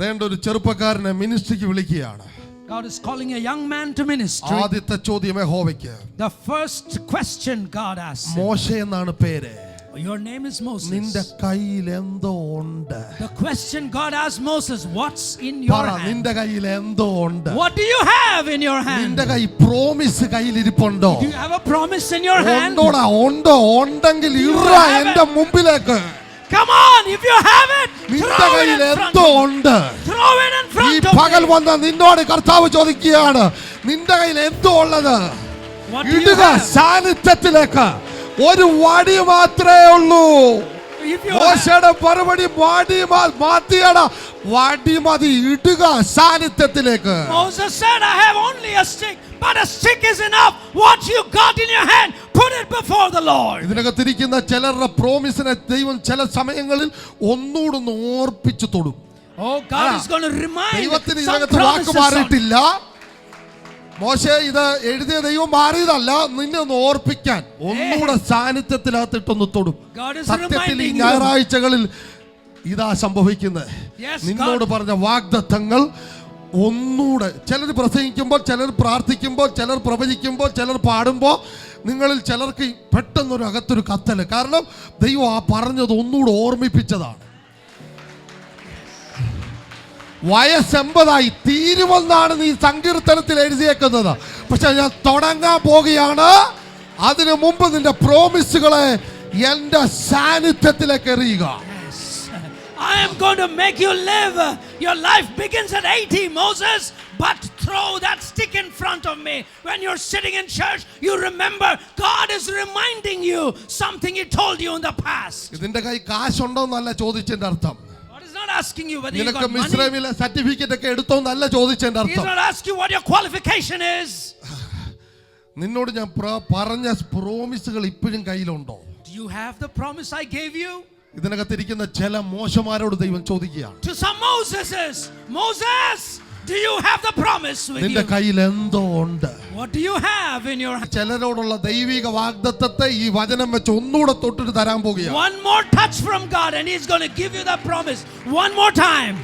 വേണ്ട ഒരു ചെറുപ്പക്കാരനെ മിനിസ്ട്രിക്ക് വിളിക്കുകയാണ്. God is calling a young man to ministry. ആദ്യത്തെ ചോദ്യം യഹോവയ്ക്ക്. The first question God asks. മോശെ എന്നാണ് പേര്. Your name is Moses. നിന്റെ കയ്യിൽ എന്തോ ഉണ്ട്. The question God asked Moses, what's in your hand? നിന്റെ കയ്യിൽ എന്തോ ഉണ്ട്. What do you have in your hand? നിന്റെ കൈ പ്രോമിസ് കയ്യിൽ ഇരിപ്പുണ്ടോ? Do you have a promise in your hand? ഉണ്ടോ ഉണ്ടെങ്കിൽ ഇറ എൻ്റെ മുമ്പിലേക്ക്. Come on, if you have it, നിന്റെ കയ്യിൽ എന്തോ ഉണ്ട്. Throw it in front of me. ഈ പകൽ വന്ന നിന്നോട് കർത്താവ് ചോദിക്കുകയാണ്, നിന്റെ കയ്യിൽ എന്തോ ഉള്ളത് ഇടുക സാന്നിധ്യത്തിലേക്ക്. ഒരു വടി മാത്രമേ ഉള്ളൂ. മോശയുടെ മറുപടി വടി മതി ഇടുക സാന്നിധ്യത്തിലേക്ക്. Moses said, I have only a stick, but a stick is enough. What you got in your hand, put it before the Lord. ഇതിനകത്തിരിക്കുന്ന ചിലരുടെ പ്രോമിസിനെ ദൈവം ചില സമയങ്ങളിൽ ഒന്നുകൂടെ ഓർപ്പിച്ചു തൊടും. Oh, God is going to remind. ദൈവത്തിന് ഇതിനകത്ത് വാക്ക് മാറിയിട്ടില്ല. മോശെ ഇത് എഴുതിയ ദൈവം മാറിയതല്ല, നിന്നെ ഒന്ന് ഓർപ്പിക്കാൻ ഒന്നുകൂടെ സാന്നിധ്യത്തിനകത്തിട്ടൊന്ന് തൊടും. സത്യത്തിൽ ഈ ഞായറാഴ്ചകളിൽ ഇതാ സംഭവിക്കുന്നത്. നിന്നോട് പറഞ്ഞ വാഗ്ദത്തങ്ങൾ ഒന്നുകൂടെ ചിലർ പ്രസംഗിക്കുമ്പോൾ, ചിലർ പ്രാർത്ഥിക്കുമ്പോൾ, ചിലർ പ്രവചിക്കുമ്പോൾ, ചിലർ പാടുമ്പോൾ നിങ്ങളിൽ ചിലർക്ക് പെട്ടെന്നൊരു അകത്തൊരു കത്തല്. കാരണം ദൈവം ആ പറഞ്ഞത് ഒന്നുകൂടെ ഓർമ്മിപ്പിച്ചതാണ്. വയസ്സ് 80 തീരുമെന്നാണ് നീ സങ്കീർത്തനത്തിൽ എഴുതിയേക്കുന്നത്. പക്ഷെ ഞാൻ തുടങ്ങാൻ പോകുകയാണ്. അതിനു മുമ്പ് നിന്റെ പ്രോമിസുകളെ എന്റെ സാന്നിധ്യത്തിലേക്ക് എറിയുക. I am going to make you live. Your life begins at 80, Moses, but throw that stick in front of me. When you're sitting in church, you remember God is reminding you something he told you in the past. ഇതിന്റെ കൈ കാശുണ്ടോ എന്നല്ല ചോദിച്ചതിന്റെ അർത്ഥം. Not asking you whether you got money. മിസ്രൈമിലെ certificate ഒക്കെ എടുത്തോന്നല്ല ചോദിച്ചതിന്റെ അർത്ഥം. He's not asking what your qualification is. നിന്നോട് ഞാൻ പറഞ്ഞ പ്രോമിസുകൾ ഇപ്പോഴും കയ്യിലുണ്ടോ? Do you have the promise I gave you? ഇതിനകത്തിരിക്കുന്ന ചില മോശമാരോട് ദൈവം ചോദിക്കുകയാണ്. To some Moses, do you have the promise with you? നിന്റെ കയ്യിൽ എന്തോ ഉണ്ട്. What do you have in your hand? ചിലരോടുള്ള ദൈവിക വാഗ്ദത്തത്തെ ഈ വചനം വെച്ച് ഒന്നുകൂടെ തൊട്ടിട്ട് തരാൻ പോകുകയാണ്. One more touch from God and he's going to give you the promise one more time.